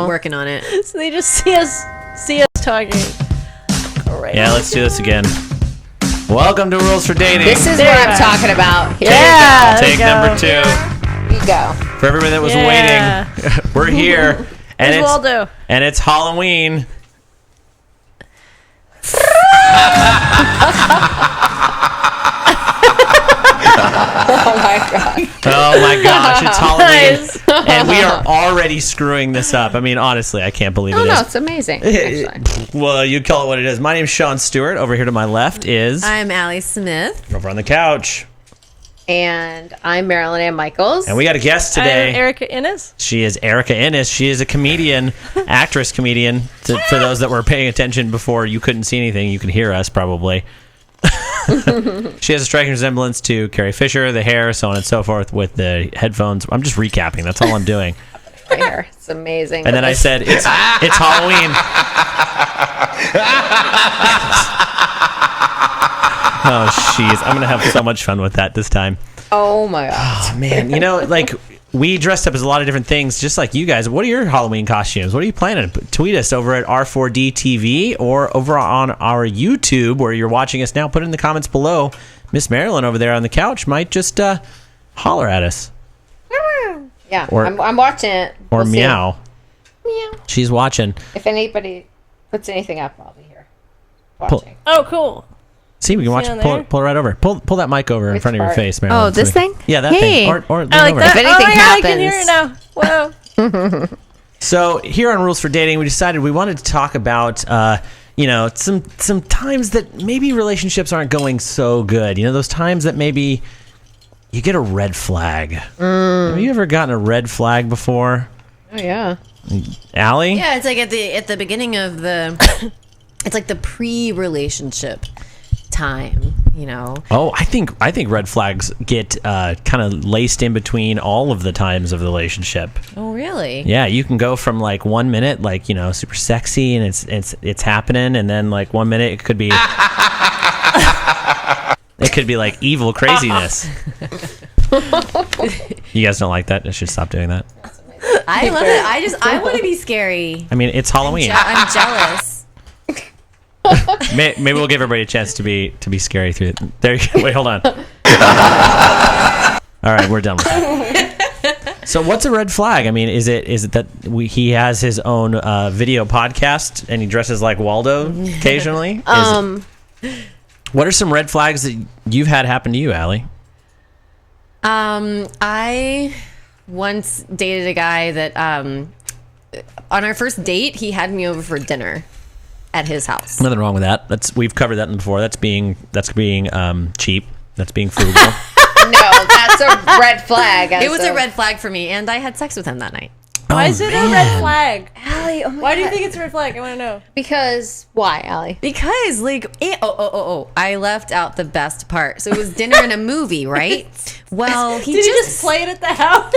working on it. So they just see us talking. Great. Yeah, let's do this again. Welcome to Rules for Dating. This is what I'm talking about. Here Yeah. Take number 2. you go. For everybody that was Yeah. waiting, we're here. As we'll do. And it's Halloween. Oh my god. Oh my gosh, it's Halloween. Nice. And we are already screwing this up. I mean, honestly, I can't believe Oh it no, is. it's amazing. Actually. Well, you call it what it is. My name's Sean Stewart. Over here to my left is I'm Allie Smith. over on the couch. And I'm Marilyn Ann Michaels. And we got a guest I'm today. Erica Innes. She is Erica Innes. She is a comedian, actress comedian. For those that were paying attention before, you couldn't see anything. You can hear us probably. She has a striking resemblance to Carrie Fisher, the hair, so on and so forth, with the headphones. I'm just recapping. That's all I'm doing. Hair. It's amazing. And then I said, it's Halloween. Oh, jeez. I'm going to have so much fun with that this time. Oh my god. Oh, man. You know, like, we dressed up as a lot of different things, just like you guys. What are your Halloween costumes? What are you planning? Tweet us over at R4D TV or over on our YouTube where you're watching us now. Put it in the comments below. Miss Marilyn over there on the couch might just holler at us. Yeah, Or- I'm watching it. Or We'll see. meow. Meow. She's watching. If anybody puts anything up, I'll be here watching. Oh, cool. See, we can watch on it. Pull there? it right over. Pull that mic over in Which front of your part? face, Marilyn. Oh, this So we- thing? Yeah, that Hey. thing. Or lean I like over. that. If anything oh, yeah, I can hear it happens. now. Wow. So here on Rules for Dating, we decided we wanted to talk about, some times that maybe relationships aren't going so good. You know, those times that maybe you get a red flag. Have you ever gotten a red flag before, Oh yeah. Allie? Yeah, it's like at the beginning of the it's like the pre-relationship time, you know. Oh, I think red flags get kind of laced in between all of the times of the relationship. Oh really? Yeah, you can go from like 1 minute, like, you know, super sexy and it's happening, and then like 1 minute it could be it could be like evil craziness. You guys don't like that? I should stop doing that. I love it. I want to be scary. I mean, it's Halloween. I'm jealous. Maybe we'll give everybody a chance to be scary through it. There you go. Wait, hold on. All right, we're done with that. So what's a red flag? I mean, is it that he has his own video podcast and he dresses like Waldo occasionally? What are some red flags that you've had happen to you, Allie? I once dated a guy that on our first date he had me over for dinner at his house. Nothing wrong with that. We've covered that before. That's being cheap. That's being frugal. No, that's a red flag. It was a red flag for me, and I had sex with him that night. Why is it a red flag? Allie, Why do you think it's a red flag? I want to know. Because why, Allie? Because I left out the best part. So it was dinner and a movie, right? Well, Did he just play it at the house?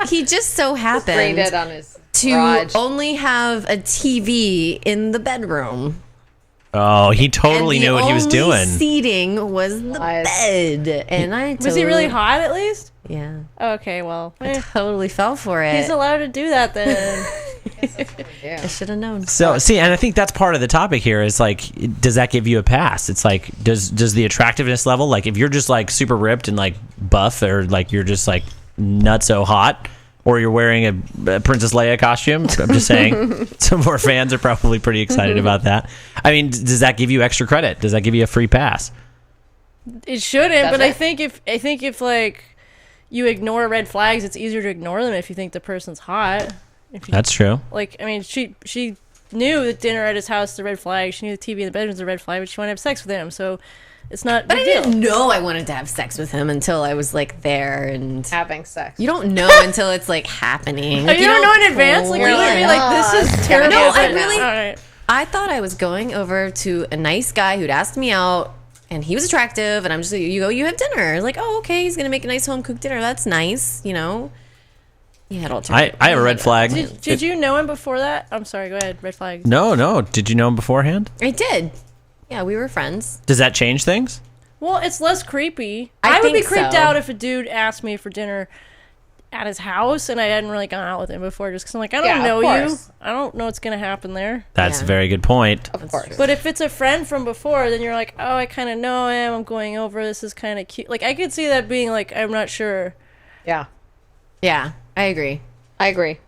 he just so happened on his to garage. only have a TV in the bedroom. Oh, he totally knew what he was doing. Seating was the bed, and I Was he really hot at least? Yeah, Okay, well, I totally fell for it. he's allowed to do that then. I should have known. So see, and I think that's part of the topic here is like, does that give you a pass? It's like, does the attractiveness level, like if you're just like super ripped and like buff, or like you're just like nutso hot, or you're wearing a Princess Leia costume, I'm just saying, some of our fans are probably pretty excited about that. I mean, does that give you extra credit? Does that give you a free pass? It shouldn't, but it? I think if like you ignore red flags, it's easier to ignore them if you think the person's hot. If you, That's true. like, I mean, she knew that dinner at his house is a red flag. She knew the TV in the bedroom is a red flag, but she wanted to have sex with him, so it's not. But I a big deal. didn't know I wanted to have sex with him until I was like there, and having sex. you don't know until it's like happening. Oh, Like, you don't know in advance? Like, you're plan. literally like, this is terrible. No, I All really- right. I thought I was going over to a nice guy who'd asked me out, and he was attractive, and I'm just like, you have dinner. Like, oh, okay, he's gonna make a nice home cooked dinner. That's nice, you know. He had all. I have a red flag. Did you know him before that? I'm sorry. Go ahead. Red flag. No. Did you know him beforehand? I did. Yeah, we were friends. Does that change things? Well, it's less creepy. I I would be think creeped so. out if a dude asked me for dinner at his house, and I hadn't really gone out with him before, just because I'm like, I Yeah, don't of know you. course. I don't know what's gonna happen there. That's Yeah. a very good point. Of course. But if it's a friend from before, then you're like, oh, I kind of know him. I'm going over. This is kind of cute. Like, I could see that being like, I'm not sure. Yeah, Yeah, I agree. I agree.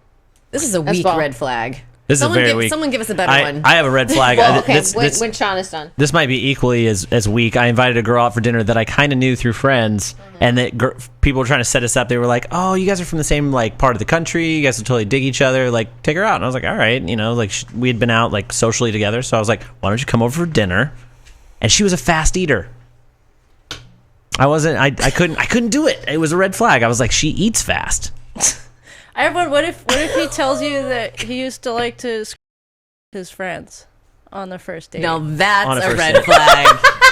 This is a As weak well. red flag. This someone is very give, weak. Someone give us a better I, one. I have a red flag. Well, okay, This- when, this- when Sean is done. this might be equally as weak. I invited a girl out for dinner that I kind of knew through friends, and that people were trying to set us up. They were like, "Oh, you guys are from the same like part of the country. You guys will totally dig each other. Like, take her out." And I was like, "All right," like we had been out like socially together, so I was like, "Why don't you come over for dinner?" And she was a fast eater. I wasn't. I couldn't do it. It was a red flag. I was like, she eats fast. I have one. What if he tells you that he used to like to his friends on the first date? Now On a that's a first red date. flag.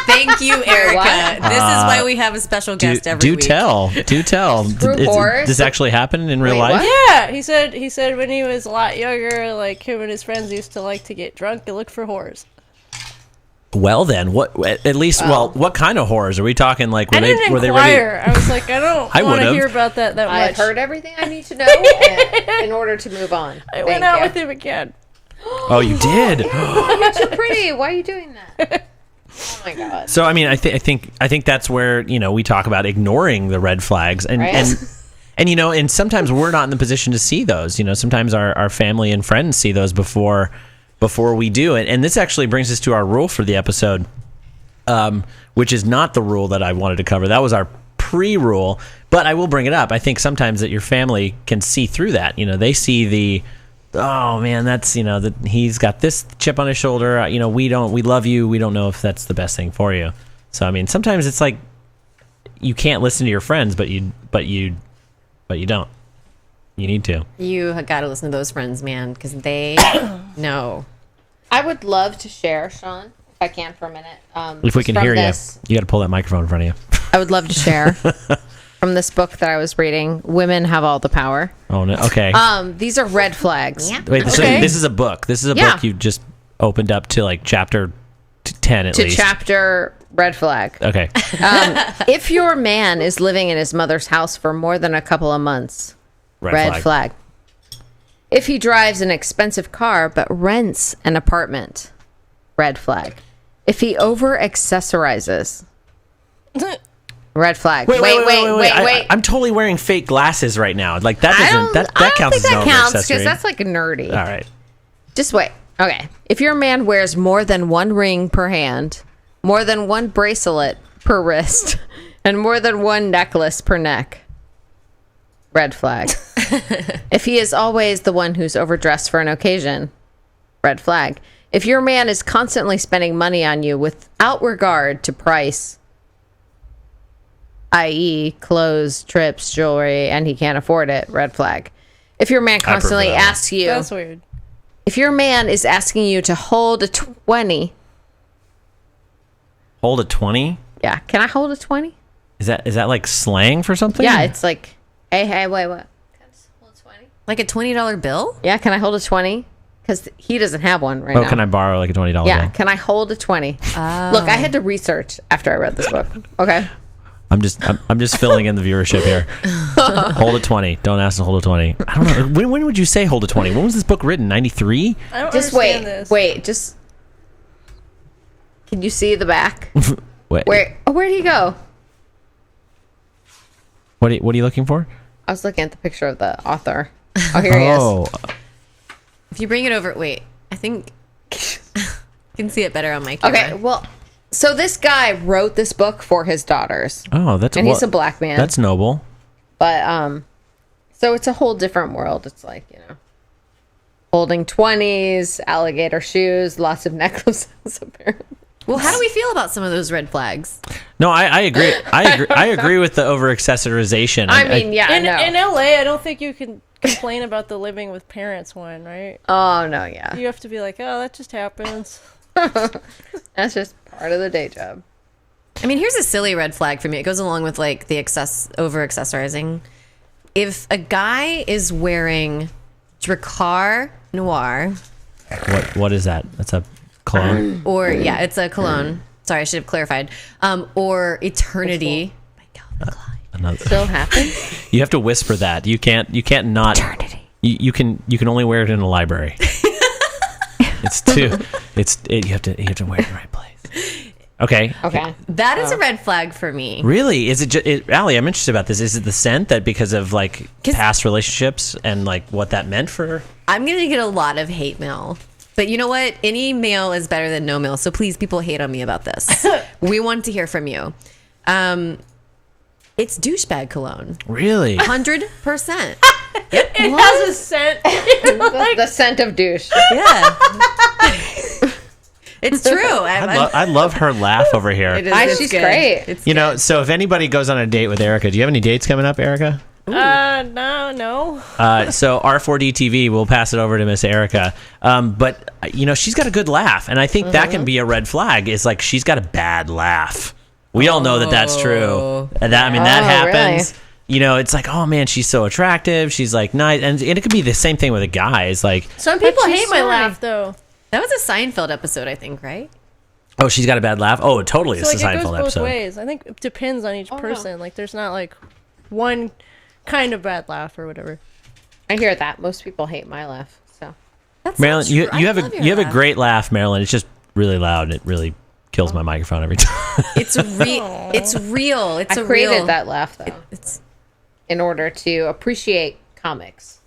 Thank you, Erica. What? This is why we have a special guest every Do week. tell. Do tell. True Does horror. this actually happen in real Wait, life? what? Yeah, he said when he was a lot younger, like him and his friends used to like to get drunk and look for whores. Well, then, what? At least, what kind of horrors are we talking? Like, I didn't were they ready? inquire. I was like, I don't I want to would've. hear about that I've much. heard everything I need to know and, in order to move on. I went out with him again. Oh, you did. You're too pretty. Why are you doing that? Oh my god. So, I mean, I think that's where we talk about ignoring the red flags, and Right. and sometimes we're not in the position to see those. Sometimes our family and friends see those before we do it. And this actually brings us to our rule for the episode, which is not the rule that I wanted to cover. That was our pre-rule, but I will bring it up. I think sometimes that your family can see through that. They see the, oh man, that's that he's got this chip on his shoulder. We love you. We don't know if that's the best thing for you. So I mean, sometimes it's like you can't listen to your friends, but you don't. You need to. You got to listen to those friends, man, because they know. I would love to share, Sean, if I can for a minute. If we just can from hear this, you got to pull that microphone in front of you. I would love to share from this book that I was reading. Women Have All the Power. Oh no. Okay. These are red flags. Yeah. Wait. So Okay. this is a book. This is a Yeah. book you just opened up to like chapter 10 at To least. chapter red flag. Okay. If your man is living in his mother's house for more than a couple of months, red flag. If he drives an expensive car but rents an apartment, red flag. If he over accessorizes, red flag. Wait. I'm totally wearing fake glasses right now. Like that I doesn't don't, that counts think as that an counts accessory. because that's like nerdy. All right. Just wait. Okay. If your man wears more than one ring per hand, more than one bracelet per wrist, and more than one necklace per neck, red flag. If he is always the one who's overdressed for an occasion, red flag. If your man is constantly spending money on you without regard to price, i.e., clothes, trips, jewelry, and he can't afford it, red flag. If your man constantly prefer that one. asks you, That's weird. if your man is asking you to hold a 20, Hold a 20? yeah, can I hold a 20? Is that like slang for something? Yeah, it's like, hey, wait, what? Can I just hold a 20? Like a $20 bill? Yeah, can I hold a 20? Because he doesn't have one right Oh, now. can I borrow like a $20 Yeah, bill? can I hold a 20? Look, I had to research after I read this book. Okay. I'm just filling in the viewership here. Hold a 20. Don't ask to hold a 20. I don't know. When would you say hold a 20? When was this book written? 93? I don't Just understand this. wait, just. Can you see the back? Wait. Where'd he go? What are you looking for? I was looking at the picture of the author. Oh, here he is. Oh, If you bring it over, wait, I think you can see it better on my camera. Okay, well, so this guy wrote this book for his daughters, that's and he's a black man. That's noble. But so it's a whole different world. It's like, holding 20s, alligator shoes, lots of necklaces apparently. Well, how do we feel about some of those red flags? No, I agree. I agree with the over accessorization. I mean, yeah, In no. LA, I don't think you can complain about the living with parents one, right? Oh no, yeah. You have to be like, oh, that just happens. That's just part of the day job. I mean, here's a silly red flag for me. It goes along with like the over accessorizing. If a guy is wearing Drakkar Noir, what is that? That's a cologne. or it's a cologne. Sorry, I should have clarified. Or Eternity by Calvin Klein. Another. Still happen? You have to whisper that. You can't not. Eternity. You can only wear it in a library. It's too. You have to wear it in the right place. Okay. Okay. That is a red flag for me. Really? Is it Allie, I'm interested about this. Is it the scent that because of like 'Cause- past relationships and like what that meant for her? I'm going to get a lot of hate mail. But you know what? Any mail is better than no mail. So please, people hate on me about this. We want to hear from you. It's douchebag cologne. Really? 100%. It has a scent. The scent of douche. Yeah. It's true. I love her laugh over here. She's great. It's You know, so if anybody goes on a date with Erica, do you have any dates coming up, Erica? No. So R4D TV, we'll pass it over to Miss Erica. But you know, she's got a good laugh, and I think that can be a red flag. Is like she's got a bad laugh. We all know that that's true. And that happens. Really? You know, it's like, oh man, she's so attractive. She's like nice, and it could be the same thing with a guy. It's like, Some people she's hate my sorry. laugh though. That was a Seinfeld episode, I think, right? oh, she's got a bad laugh. Oh, totally, So it's like a it goes Seinfeld both episode. ways. I think it depends on each person. Like there's not like one kind of bad laugh or whatever. I hear that. Most people hate my laugh. So That's Marilyn, not you true. I have love a your you have a laugh. great laugh, Marilyn. It's just really loud. And it really kills my microphone every time. It's real. It's real. It's I a created real. that laugh though It's in order to appreciate comics,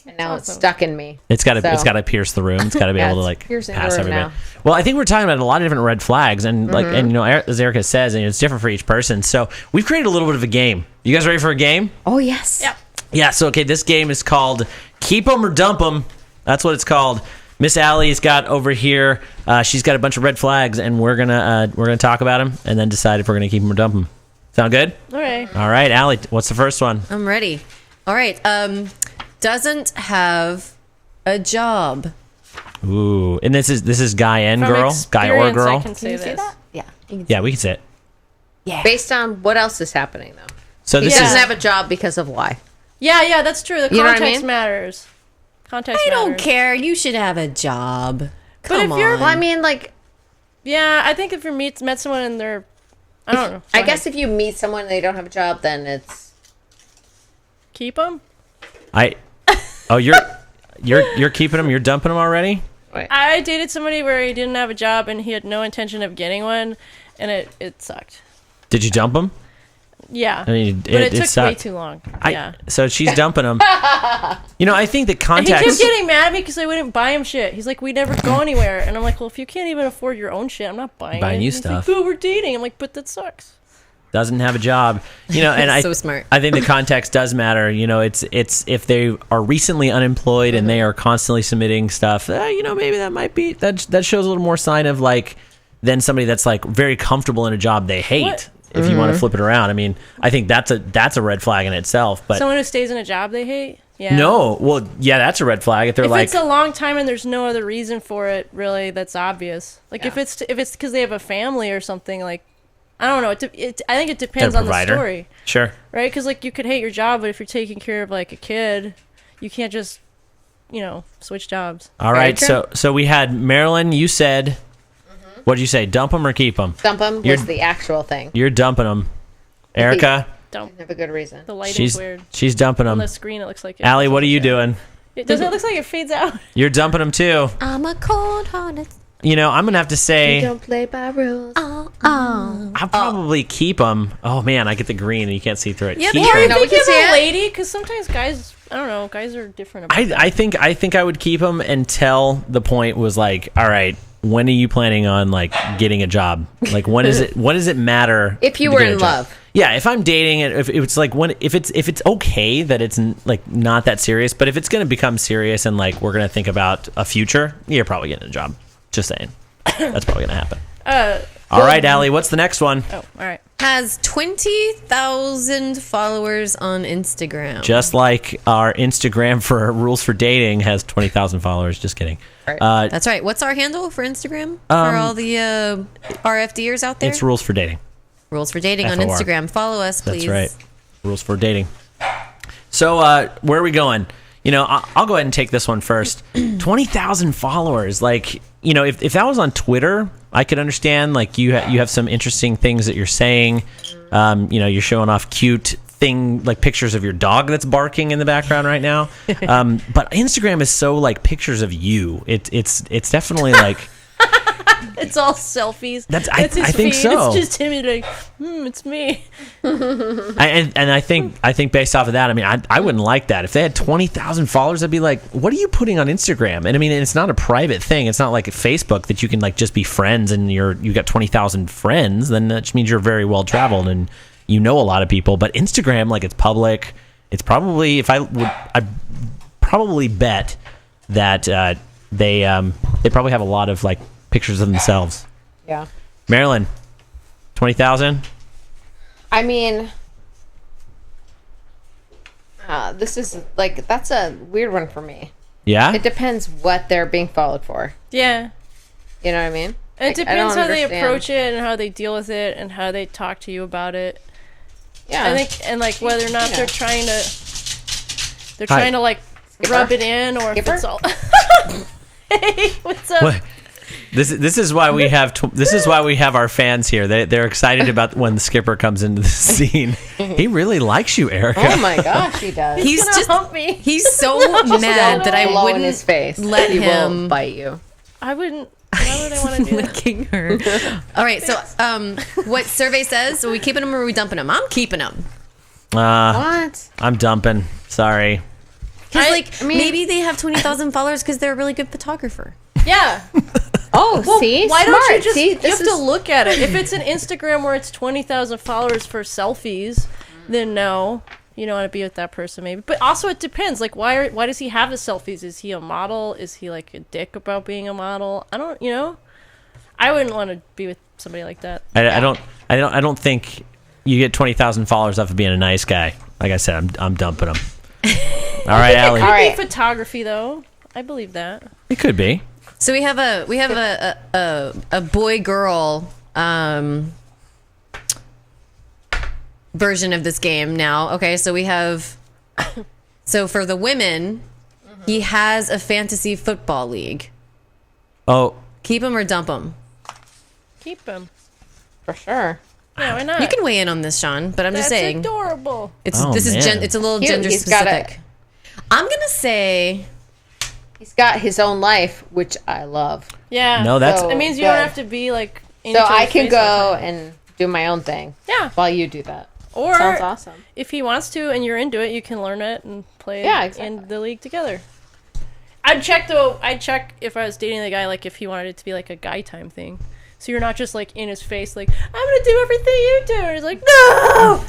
and now it's awesome. stuck in me. It's got to So- it's got to pierce the room. It's got to be Yeah, able to it's like piercing the pass room everybody. now. Well, I think we're talking about a lot of different red flags, and like and you know, as Erica says, and it's different for each person. So we've created a little bit of a game. You guys ready for a game? Oh yes. Yep. Yeah. So okay, this game is called Keep 'em or Dump 'em. That's what it's called. Miss Allie's got over here. She's got a bunch of red flags, and we're gonna talk about them, and then decide if we're gonna keep them or dump them. Sound good? All right. All right, Allie. What's the first one? I'm ready. All right. Doesn't have a job. Ooh, and this is guy and From girl, guy or experience, girl. I can say this. Yeah. Yeah, we can say it. Based on what else is happening though. So He this doesn't is have a job because of why. Yeah, that's true. The You know what I context mean? matters. Context I don't matters. care. You should have a job. But Come if you're- on. Well, I mean, like, Yeah, I think if you met someone and they're, I don't know. I guess if you meet someone and they don't have a job, then it's keep them. Oh, you're keeping them. You're dumping them already. I dated somebody where he didn't have a job and he had no intention of getting one, and it sucked. Did you dump them? Yeah, I mean, but it took way sucked. too long. I- Yeah. So she's dumping them. You know, I think the And he kept context. getting mad at me because I wouldn't buy him shit. He's like, we never go anywhere. And I'm like, well, if you can't even afford your own shit, I'm not buying Buying it. you He's stuff. Like, but we're dating. I'm like, but that sucks. Doesn't have a job, you know, and So smart. I think the context does matter. You know, it's if they are recently unemployed and they are constantly submitting stuff, you know, maybe that might be that shows a little more sign of like than somebody that's like very comfortable in a job they hate. What? If you want to flip it around, I mean, I think that's a red flag in itself. But Someone who stays in a job they hate? Yeah. no, well, yeah, that's a red flag if they're If like it's a long time and there's no other reason for it, really, that's obvious. Like if it's because they have a family or something, like I don't know. I think it depends on the provider. story, Sure. right? Because like you could hate your job, but if you're taking care of like a kid, you can't just switch jobs. All Very right, true. so we had Marilyn. You said, what did you say? Dump them or keep them? dump them You're- was the actual thing. You're dumping them. Erica, Don't. Didn't have a good reason. The lighting's she's weird. she's dumping On them. the screen, it looks like it. Allie, what are you doing? It doesn't. It looks like it fades out. You're dumping them too. I'm a cold-hearted. You know, I'm gonna have to say Don't play by rules. I'll probably keep them. Oh man, I get the green and you can't see through it. Yeah, Keep but Or 'em. you No, we think can you see have a it. lady? Because sometimes guys, I don't know, guys are different about that. I think I would keep them until the point was like, all right, when are you planning on like getting a job? Like when is it? When does it matter? If you to were get a in job? love. Yeah, if I'm dating it, if it's like if it's okay that it's like not that serious, but if it's gonna become serious and like we're gonna think about a future, you're probably getting a job. Just saying, that's probably gonna happen. All right, Allie, what's the next one? Oh, all right. Has 20,000 followers on Instagram. Just like our Instagram for Rules for Dating has 20,000 followers. Just kidding. Right. That's right. What's our handle for Instagram for all the RFDers out there? It's Rules for Dating. Rules for Dating on FOR. Instagram. Follow us, please. That's right. Rules for Dating. So where are we going? You know, I'll go ahead and take this one first. 20,000 followers. Like, you know, if that was on Twitter, I could understand. Like you have some interesting things that you're saying. You're showing off cute like pictures of your dog that's barking in the background right now. But Instagram is so like pictures of you. It's definitely like It's all selfies. I think so. It's just him like, it's me. I think based off of that, I mean, I wouldn't like that. If they had 20,000 followers, I'd be like, what are you putting on Instagram? And I mean, it's not a private thing. It's not like Facebook that you can like just be friends and you got 20,000 friends. Then that just means you're very well traveled and you know a lot of people. But Instagram, like it's public. It's probably I'd probably bet that they probably have a lot of like pictures of themselves. Yeah. Marilyn, 20,000. I mean, this is like, that's a weird one for me. Yeah. It depends what they're being followed for. Yeah. You know what I mean? And it Like, I don't depends how they understand. approach it and how they deal with it and how they talk to you about it. Yeah. I think, and like whether or not Yeah. they're trying to like Skipper? rub it in or Skipper? if it's all. Hey, what's up? What? This is why we have our fans here. They're excited about when the skipper comes into the scene. He really likes you, Erica. Oh my gosh, he does. He's gonna just hump me. he's so mad that I Blow in wouldn't his face. let he him will bite you. I wouldn't. Why would I want to do that? licking her. All right, so what survey says? Are we keeping him or are we dumping him? I'm keeping him. What? I'm dumping. Sorry. Because I mean- maybe they have 20,000 followers because they're a really good photographer. Yeah. Oh, see? Why Smart. don't you just? See, You have to look at it. If it's an Instagram where it's 20,000 followers for selfies, then no, you don't want to be with that person, maybe. But also, it depends. Like, why does he have the selfies? Is he a model? Is he like a dick about being a model? I don't. I wouldn't want to be with somebody like that. I don't think you get 20,000 followers off of being a nice guy. Like I said, I'm dumping him. All right, Allie. It could All right. be photography, though. I believe that. It could be. So we have a boy girl version of this game now. Okay, so we have so for the women, he has a fantasy football league. Oh, Keep him or dump him? Keep him. For sure. Yeah, why not? You can weigh in on this, Sean, but I'm just That's saying adorable. it's Oh, this is man. it's a little Cute. gender He's got specific. I'm gonna say He's got his own life, which I love. Yeah. no, that's So- It means you Good. don't have to be like. in So each I other's can face all go the time. and do my own thing Yeah. while you do that. Or Sounds awesome. if he wants to and you're into it, you can learn it and play Yeah, in exactly. the league together. I'd check though. I'd check if I was dating the guy, like if he wanted it to be like a guy time thing. So you're not just like in his face, like I'm gonna do everything you do. And he's like, no.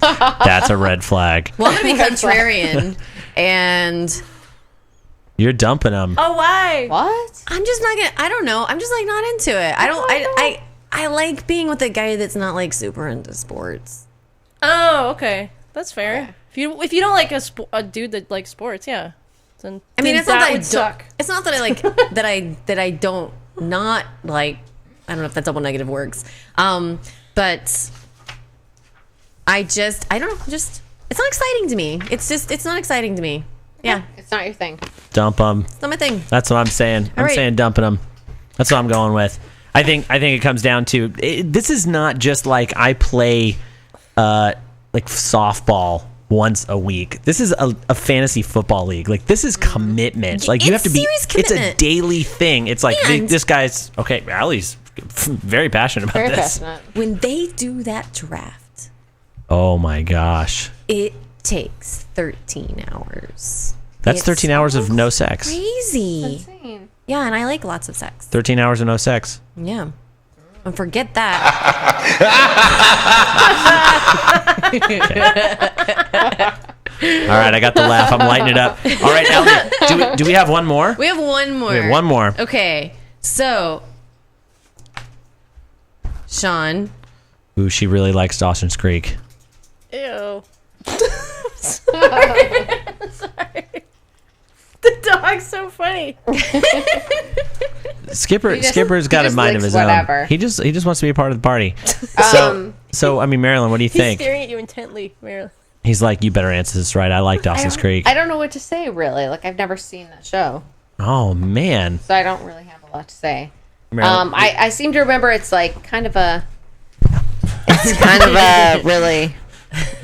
that's a red flag. well, I'm gonna be contrarian, and You're dumping him. Oh, why? What? I'm just not gonna. I don't know. I'm just like not into it. I don't. I like being with a guy that's not like super into sports. Oh, okay, that's fair. If you don't like a dude that likes sports, yeah. Then I mean, then it's not that I would don't. suck. It's not that I like that I don't not like. I don't know if that double negative works. But I don't know. Just it's not exciting to me. It's not exciting to me. Yeah, It's not your thing. Dump him. it's not my thing. That's what I'm saying. I'm right. saying dumping him. That's what I'm going with. I think it comes down to this is not just like I play like softball once a week. This is a fantasy football league. Like this is commitment. Like you have It's to be. serious It's a commitment. daily thing. It's like And- this guy's okay. Allie's very passionate about Very this. passionate. When they do that draft, Oh my gosh, it takes 13 hours. that's It's 13 hours of no sex. Crazy. Insane. Yeah, and I like lots of sex. 13 hours of no sex. Yeah. And forget that. All right, I got the laugh. I'm lighting it up. All right, Allie, do we have one more? We have one more. We have one more. Okay. So, Sean, Ooh, she really likes Dawson's Creek. Ew. Sorry. The dog's so funny. Skipper's got a just mind of licks his whatever. own. He just wants to be a part of the party. So I mean, Marilyn, what do you He's think? staring at you intently, Marilyn. He's like, you better answer this right. I like Dawson's Creek. I don't know what to say, really. Like, I've never seen that show, Oh man, so I don't really have a lot to say. I seem to remember it's like kind of a really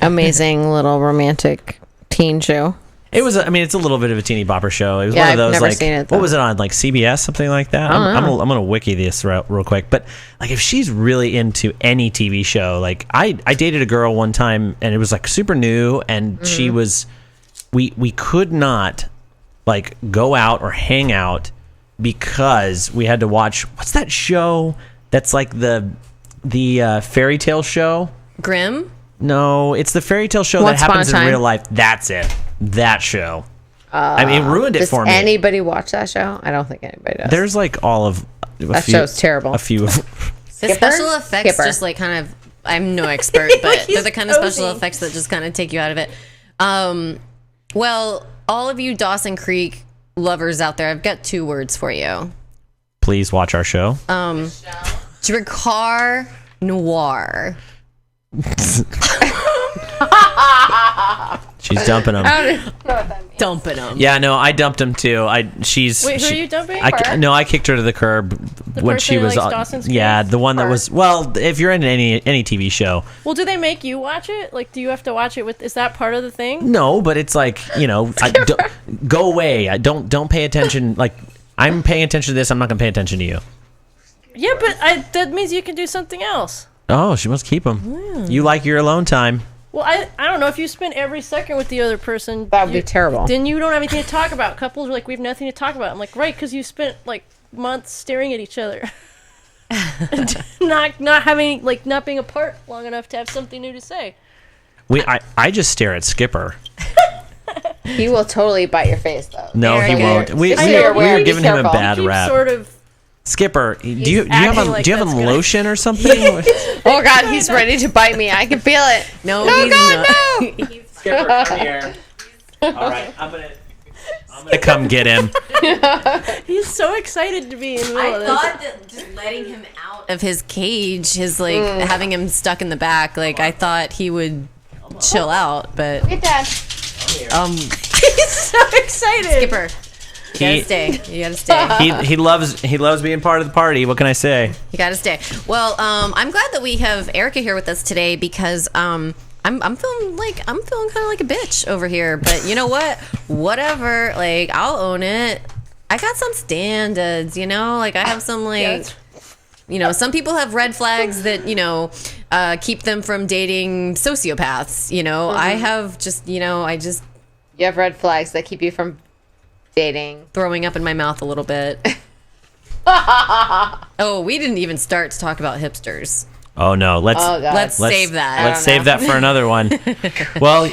amazing little romantic teen show. It was. I mean, it's a little bit of a teeny bopper show. It was Yeah, one of those I've never like seen it, what though. was it on, like CBS, something like that. I'm gonna wiki this real quick. But like, if she's really into any TV show, like I dated a girl one time and it was like super new, and she was we could not like go out or hang out because we had to watch what's that show that's like the fairy tale show. Grimm. No, it's the fairy tale show Once that Upon a happens in Time. real life. That's it. That show. I mean, it ruined it Does for me. anybody watch that show? I don't think anybody does. There's like all of That show's terrible. A few of The Skipper? special effects Skipper. just like kind of. I'm no expert, but He's they're the kind of special posing. effects that just kind of take you out of it. Well, all of you Dawson Creek lovers out there, I've got 2 words for you. please watch our show. Drakkar Noir. She's dumping him. Dumping them. Yeah, no, I dumped him too. She's. Wait, who she- are you dumping? I kicked her to the curb when person she who was. likes Dawson's Creek? Yeah, the one that was. Well, if you're in any TV show, Well, do they make you watch it? Like, do you have to watch it with? Is that part of the thing? no, but it's like go away. I don't pay attention. Like I'm paying attention to this. I'm not gonna pay attention to you. Yeah, but that means you can do something else. Oh, she must keep him. You like your alone time. Well, I don't know if you spend every second with the other person. That would be terrible. Then you don't have anything to talk about. Couples are like, we have nothing to talk about. I'm like, right, because you spent like months staring at each other, not having like not being apart long enough to have something new to say. I just stare at Skipper. He will totally bite your face, though. No, he Arrogant. won't. We I know, were be giving him a careful. bad Keep rap. sort of. Skipper, do you acting have like do you have that's a gonna- lotion or something? Oh God, he's ready to bite me. I can feel it. No, Oh, he's God, not. no. Skipper, come here. All right, I'm gonna come get him. He's so excited to be in the middle I of this. thought that just letting him out of his cage, his like having him stuck in the back, like I thought he would chill out, but Get Dad. He's so excited. Skipper, you gotta stay. You gotta stay. He loves being part of the party. What can I say? You gotta stay. Well, I'm glad that we have Erica here with us today because I'm feeling kind of like a bitch over here. But you know what? Whatever. Like I'll own it. I got some standards. You know, like I have some like. Yes. You know, some people have red flags that, you know, keep them from dating sociopaths. You know, I have just, you know, I just You have red flags that keep you from dating. throwing up in my mouth a little bit. Oh, we didn't even start to talk about hipsters. Oh no, let's Oh God. Let's save that. Let's save that for another one. Well,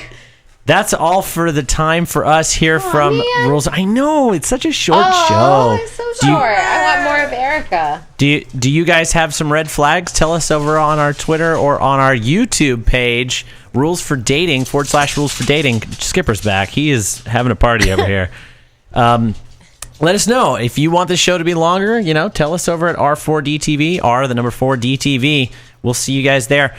that's all for the time for us here from man. Rules. I know it's such a short Oh, show. it's so Do you- short. I want more of Erica. Do you guys have some red flags? Tell us over on our Twitter or on our YouTube page, Rules for Dating /Rules for Dating. Skipper's back. He is having a party over here. Let us know if you want this show to be longer. You know, tell us over at R4DTV, R the number 4DTV. We'll see you guys there.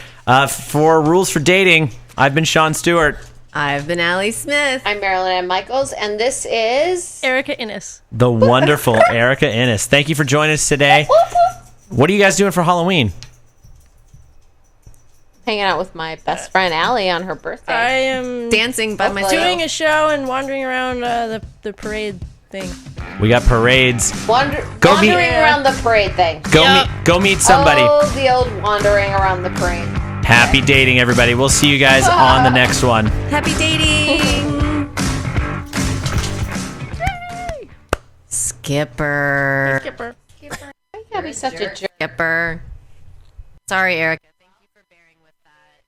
For Rules for Dating, I've been Sean Stewart. I've been Allie Smith. I'm Marilyn M. Michaels, and this is Erica Innes. The wonderful Erica Innes. Thank you for joining us today. What are you guys doing for Halloween? hanging out with my best friend Allie on her birthday. I am Dancing by Hopefully. myself. doing a show and wandering around the parade thing. We got parades. Go meet- Wandering around the parade thing. Go meet somebody. Oh, the old wandering around the parade. Happy dating, everybody. We'll see you guys on the next one. Happy dating. Skipper. Skipper. You gotta be such a jerk. Skipper. Sorry, Erica. Thank you for bearing with that.